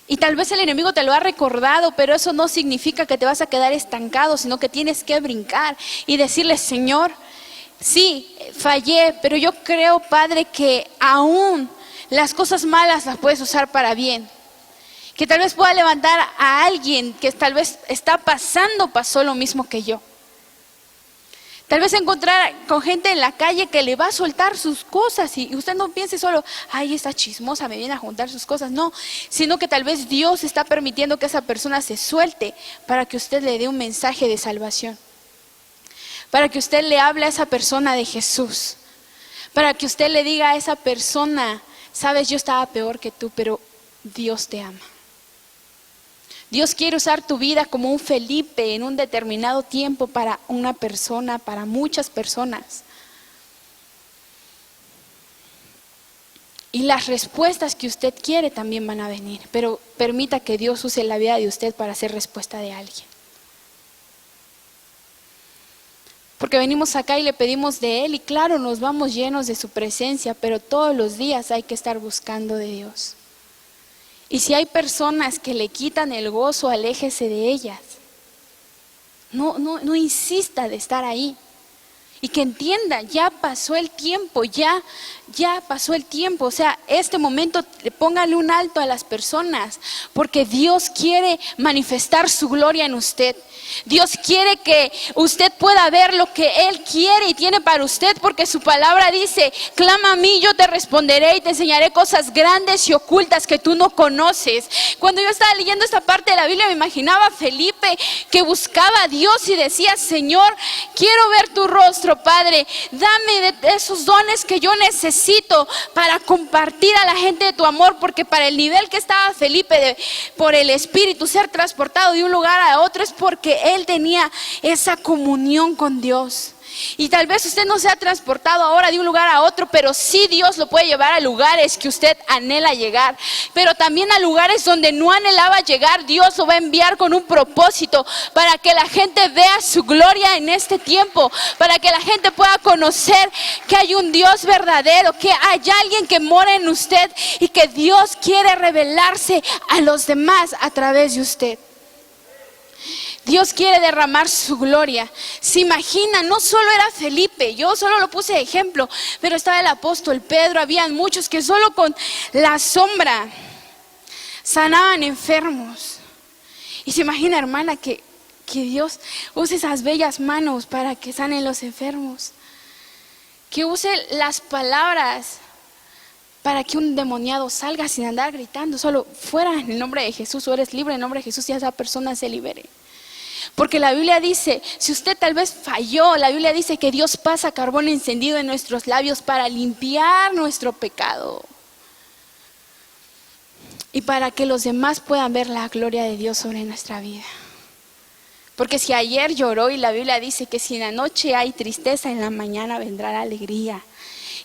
Speaker 1: Y tal vez el enemigo te lo ha recordado, pero eso no significa que te vas a quedar estancado, sino que tienes que brincar y decirle, Señor, sí, fallé, pero yo creo, Padre, que aún las cosas malas las puedes usar para bien. Que tal vez pueda levantar a alguien que tal vez pasó lo mismo que yo. Tal vez encontrar con gente en la calle que le va a soltar sus cosas y usted no piense solo, ay, esta chismosa me viene a juntar sus cosas. No, sino que tal vez Dios está permitiendo que esa persona se suelte para que usted le dé un mensaje de salvación. Para que usted le hable a esa persona de Jesús. Para que usted le diga a esa persona, sabes, yo estaba peor que tú, pero Dios te ama. Dios quiere usar tu vida como un Felipe en un determinado tiempo para una persona, para muchas personas. Y las respuestas que usted quiere también van a venir, pero permita que Dios use la vida de usted para hacer respuesta de alguien. Porque venimos acá y le pedimos de Él y claro, nos vamos llenos de su presencia, pero todos los días hay que estar buscando de Dios. Y si hay personas que le quitan el gozo, aléjese de ellas. No insista de estar ahí. Y que entienda, ya pasó el tiempo, ya pasó el tiempo. O sea, este momento, póngale un alto a las personas, porque Dios quiere manifestar su gloria en usted. Dios quiere que usted pueda ver lo que Él quiere y tiene para usted, porque su palabra dice, clama a mí, yo te responderé y te enseñaré cosas grandes y ocultas que tú no conoces. Cuando yo estaba leyendo esta parte de la Biblia me imaginaba a Felipe que buscaba a Dios y decía, Señor, quiero ver tu rostro, Padre, dame de esos dones que yo necesito para compartir a la gente de tu amor, porque para el nivel que estaba Felipe por el Espíritu ser transportado de un lugar a otro es porque él tenía esa comunión con Dios. Y tal vez usted no se ha transportado ahora de un lugar a otro, pero sí Dios lo puede llevar a lugares que usted anhela llegar. Pero también a lugares donde no anhelaba llegar, Dios lo va a enviar con un propósito para que la gente vea su gloria en este tiempo, para que la gente pueda conocer que hay un Dios verdadero, que hay alguien que mora en usted y que Dios quiere revelarse a los demás a través de usted. Dios quiere derramar su gloria. Se imagina, no solo era Felipe, yo solo lo puse de ejemplo, pero estaba el apóstol Pedro, habían muchos que solo con la sombra sanaban enfermos. Y se imagina, hermana, que Dios use esas bellas manos para que sanen los enfermos, que use las palabras para que un endemoniado salga sin andar gritando, solo fuera en el nombre de Jesús, o eres libre en el nombre de Jesús y esa persona se libere. Porque la Biblia dice, si usted tal vez falló, la Biblia dice que Dios pasa carbón encendido en nuestros labios para limpiar nuestro pecado. Y para que los demás puedan ver la gloria de Dios sobre nuestra vida. Porque si ayer lloró y la Biblia dice que si en la noche hay tristeza, en la mañana vendrá la alegría.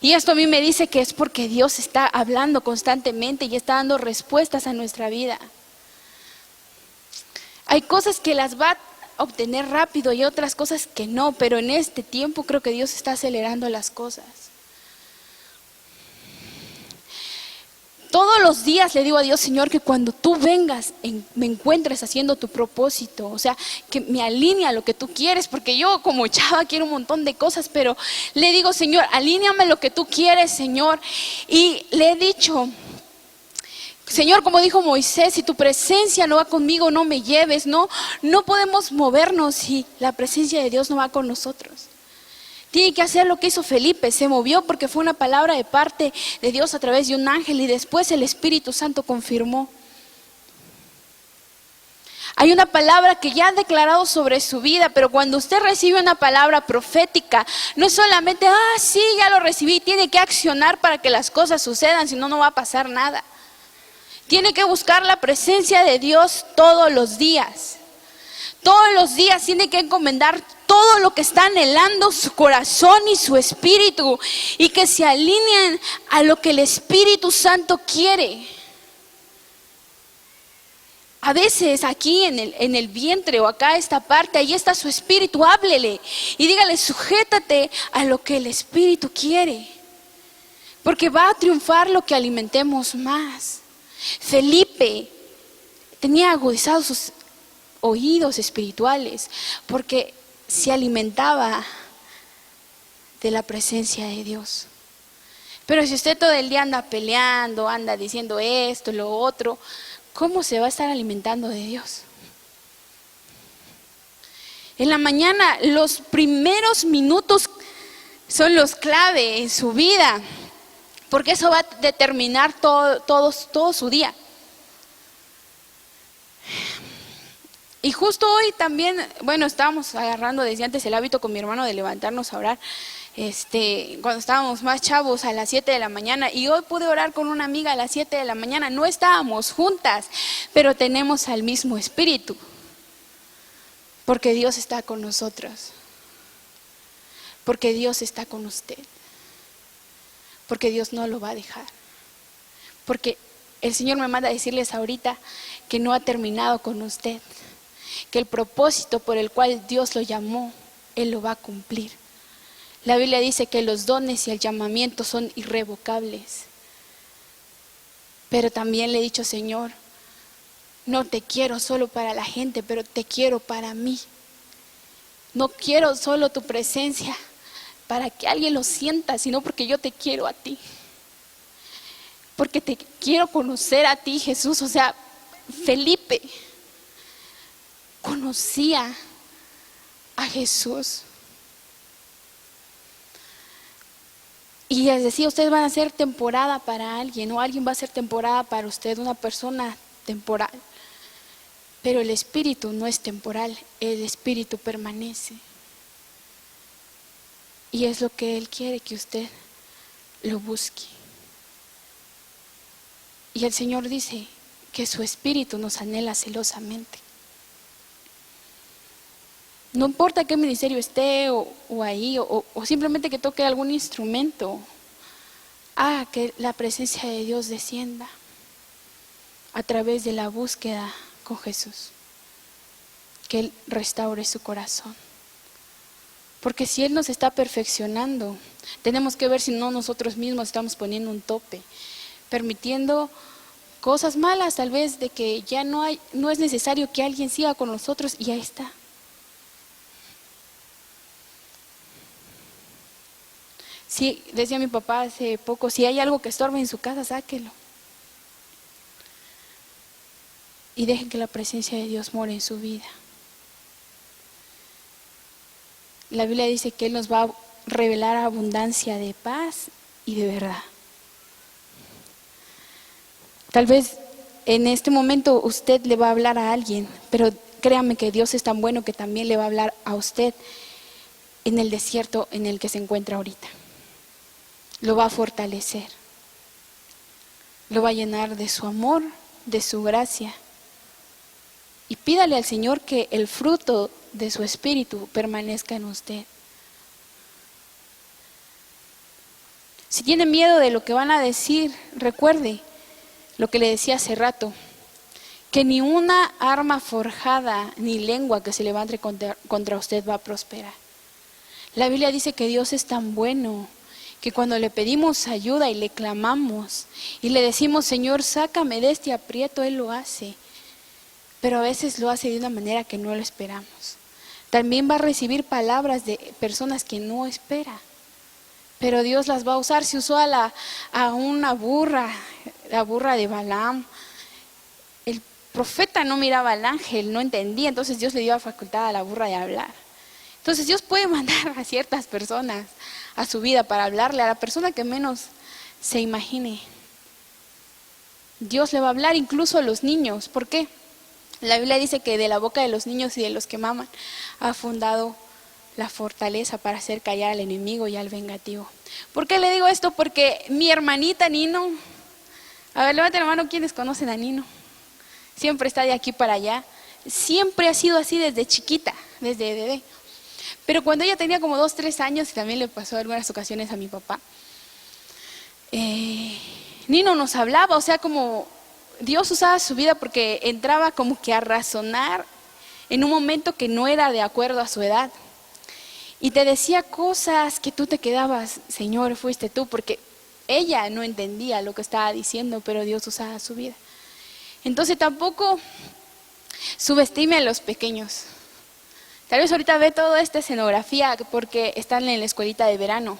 Speaker 1: Y esto a mí me dice que es porque Dios está hablando constantemente y está dando respuestas a nuestra vida. Hay cosas que las va a obtener rápido y otras cosas que no, pero en este tiempo creo que Dios está acelerando las cosas. Todos los días le digo a Dios, Señor, que cuando tú vengas me encuentres haciendo tu propósito, o sea, que me alinea a lo que tú quieres, porque yo como chava quiero un montón de cosas, pero le digo, Señor, alíneame lo que tú quieres, Señor. Y le he dicho, Señor, como dijo Moisés, si tu presencia no va conmigo, no me lleves. No podemos movernos si la presencia de Dios no va con nosotros. Tiene que hacer lo que hizo Felipe, se movió porque fue una palabra de parte de Dios a través de un ángel y después el Espíritu Santo confirmó. Hay una palabra que ya han declarado sobre su vida, pero cuando usted recibe una palabra profética, no es solamente, sí, ya lo recibí, tiene que accionar para que las cosas sucedan, si no, no va a pasar nada. Tiene que buscar la presencia de Dios todos los días. Todos los días tiene que encomendar todo lo que está anhelando su corazón y su espíritu, y que se alineen a lo que el Espíritu Santo quiere. A veces aquí en el vientre o acá esta parte, ahí está su espíritu, háblele y dígale, sujétate a lo que el Espíritu quiere. Porque va a triunfar lo que alimentemos más. Felipe tenía agudizados sus oídos espirituales porque se alimentaba de la presencia de Dios. Pero si usted todo el día anda peleando, anda diciendo esto, lo otro, ¿cómo se va a estar alimentando de Dios? En la mañana, los primeros minutos son los clave en su vida, porque eso va a determinar todo su día. Y justo hoy también, estábamos agarrando desde antes el hábito con mi hermano de levantarnos a orar, cuando estábamos más chavos a las 7 de la mañana, y hoy pude orar con una amiga a las 7 de la mañana. No estábamos juntas, pero tenemos al mismo espíritu, porque Dios está con nosotros, porque Dios está con usted, porque Dios no lo va a dejar, porque el Señor me manda a decirles ahorita que no ha terminado con usted, que el propósito por el cual Dios lo llamó, Él lo va a cumplir. La Biblia dice que los dones y el llamamiento son irrevocables. Pero también le he dicho, Señor, no te quiero solo para la gente, pero te quiero para mí. No quiero solo tu presencia para que alguien lo sienta, sino porque yo te quiero a ti. Porque te quiero conocer a ti, Jesús. O sea, Felipe conocía a Jesús. Y les decía, ustedes van a hacer temporada para alguien, o alguien va a hacer temporada para usted, una persona temporal. Pero el espíritu no es temporal, el espíritu permanece. Y es lo que Él quiere, que usted lo busque. Y el Señor dice que su espíritu nos anhela celosamente. No importa qué ministerio esté o ahí, o simplemente que toque algún instrumento, haga que la presencia de Dios descienda a través de la búsqueda con Jesús, que Él restaure su corazón. Porque si Él nos está perfeccionando, tenemos que ver si no nosotros mismos estamos poniendo un tope, permitiendo cosas malas, tal vez de que ya no es necesario que alguien siga con nosotros, y ahí está. Sí, decía mi papá hace poco, si hay algo que estorbe en su casa, sáquelo. Y dejen que la presencia de Dios more en su vida. La Biblia dice que Él nos va a revelar abundancia de paz y de verdad. Tal vez en este momento usted le va a hablar a alguien, pero créame que Dios es tan bueno que también le va a hablar a usted en el desierto en el que se encuentra ahorita. Lo va a fortalecer, lo va a llenar de su amor, de su gracia. Y pídale al Señor que el fruto de su espíritu permanezca en usted. Si tiene miedo de lo que van a decir, recuerde lo que le decía hace rato, que ni una arma forjada ni lengua que se levante contra usted va a prosperar. La Biblia dice que Dios es tan bueno que cuando le pedimos ayuda y le clamamos y le decimos, Señor, sácame de este aprieto, Él lo hace. Pero a veces lo hace de una manera que no lo esperamos. También va a recibir palabras de personas que no espera, pero Dios las va a usar. Se usó a una burra, la burra de Balaam. El profeta no miraba al ángel, no entendía, entonces Dios le dio la facultad a la burra de hablar. Entonces Dios puede mandar a ciertas personas a su vida para hablarle a la persona que menos se imagine. Dios le va a hablar incluso a los niños. ¿Por qué? La Biblia dice que de la boca de los niños y de los que maman ha fundado la fortaleza para hacer callar al enemigo y al vengativo. ¿Por qué le digo esto? Porque mi hermanita Nino, a ver, levanten la mano quienes conocen a Nino. Siempre está de aquí para allá. Siempre ha sido así desde chiquita, desde bebé. Pero cuando ella tenía como 2, 3 años, y también le pasó algunas ocasiones a mi papá, Nino nos hablaba, o sea, como Dios usaba su vida porque entraba como que a razonar en un momento que no era de acuerdo a su edad. Y te decía cosas que tú te quedabas, Señor, fuiste tú, porque ella no entendía lo que estaba diciendo, pero Dios usaba su vida. Entonces tampoco subestime a los pequeños. Tal vez ahorita ve toda esta escenografía porque están en la escuelita de verano,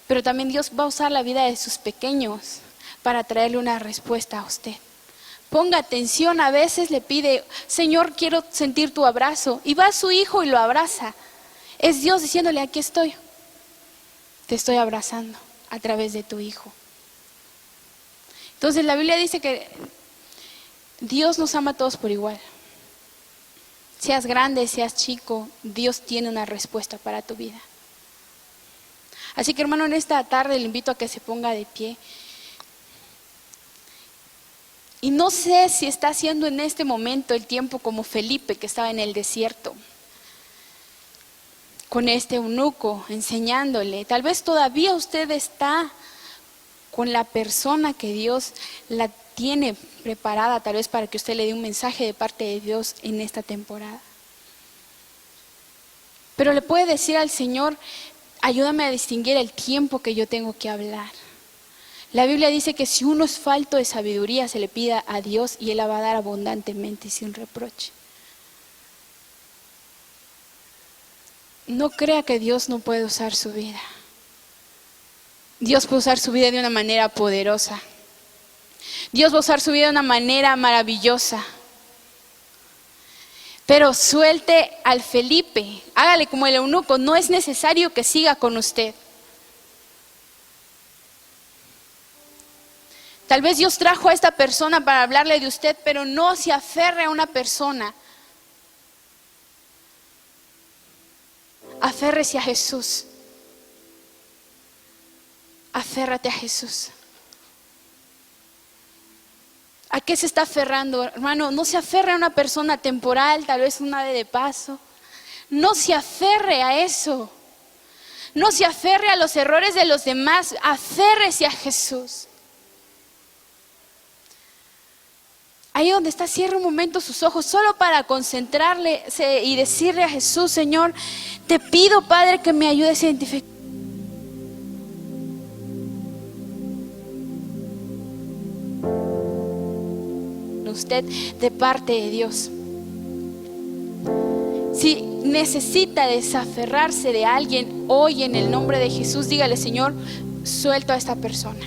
Speaker 1: pero también Dios va a usar la vida de sus pequeños para traerle una respuesta a usted. Ponga atención, a veces le pide, Señor, quiero sentir tu abrazo, y va a su hijo y lo abraza. Es Dios diciéndole, aquí estoy, te estoy abrazando a través de tu hijo. Entonces la Biblia dice que Dios nos ama a todos por igual. Seas grande, seas chico, Dios tiene una respuesta para tu vida. Así que hermano, en esta tarde le invito a que se ponga de pie. Y no sé si está haciendo en este momento el tiempo como Felipe, que estaba en el desierto, con este eunuco, enseñándole. Tal vez todavía usted está con la persona que Dios la tiene preparada, tal vez para que usted le dé un mensaje de parte de Dios en esta temporada. Pero le puede decir al Señor, ayúdame a distinguir el tiempo que yo tengo que hablar. La Biblia dice que si uno es falto de sabiduría, se le pida a Dios y Él la va a dar abundantemente y sin reproche. No crea que Dios no puede usar su vida. Dios puede usar su vida de una manera poderosa. Dios va a usar su vida de una manera maravillosa. Pero suelte al Felipe, hágale como el eunuco, no es necesario que siga con usted. Tal vez Dios trajo a esta persona para hablarle de usted, pero no se aferre a una persona. Aférrese a Jesús. Aférrate a Jesús. ¿A qué se está aferrando, hermano? No se aferre a una persona temporal, tal vez una de paso. No se aferre a eso. No se aferre a los errores de los demás. Aférrese a Jesús. Ahí donde está, cierre un momento sus ojos solo para concentrarle y decirle a Jesús, Señor, te pido, Padre, que me ayudes a identificar. Usted de parte de Dios. Si necesita desaferrarse de alguien hoy en el nombre de Jesús, dígale, Señor, suelto a esta persona.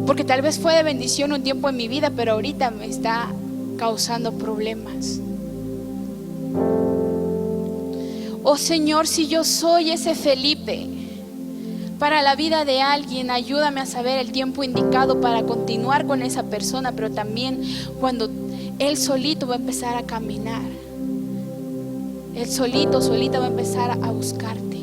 Speaker 1: Porque tal vez fue de bendición un tiempo en mi vida, pero ahorita me está causando problemas. Oh Señor, si yo soy ese Felipe para la vida de alguien, ayúdame a saber el tiempo indicado para continuar con esa persona, pero también cuando él solito va a empezar a caminar, él solita va a empezar a buscarte.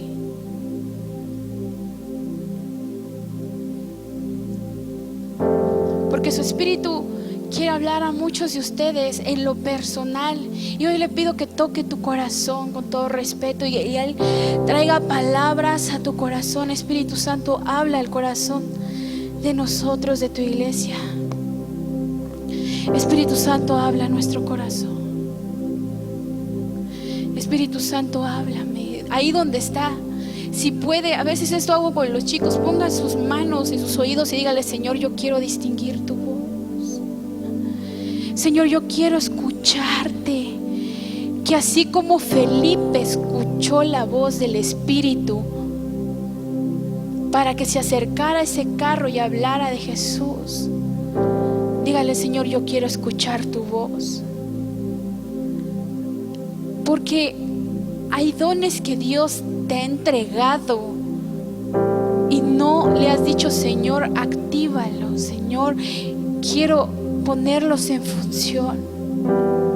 Speaker 1: Porque su espíritu quiere hablar a muchos de ustedes en lo personal. Y hoy le pido que toque tu corazón con todo respeto y Él traiga palabras a tu corazón. Espíritu Santo, habla al corazón de nosotros, de tu iglesia. Espíritu Santo, habla a nuestro corazón. Espíritu Santo, háblame. Ahí donde está, si puede, a veces esto hago con los chicos, pongan sus manos en sus oídos y dígale, Señor, yo quiero distinguir tu voz. Señor, yo quiero escucharte. Que así como Felipe escuchó la voz del Espíritu para que se acercara a ese carro y hablara de Jesús, dígale, Señor, yo quiero escuchar tu voz. Porque hay dones que Dios te ha entregado y no le has dicho, Señor, actívalo, Señor, quiero ponerlos en función.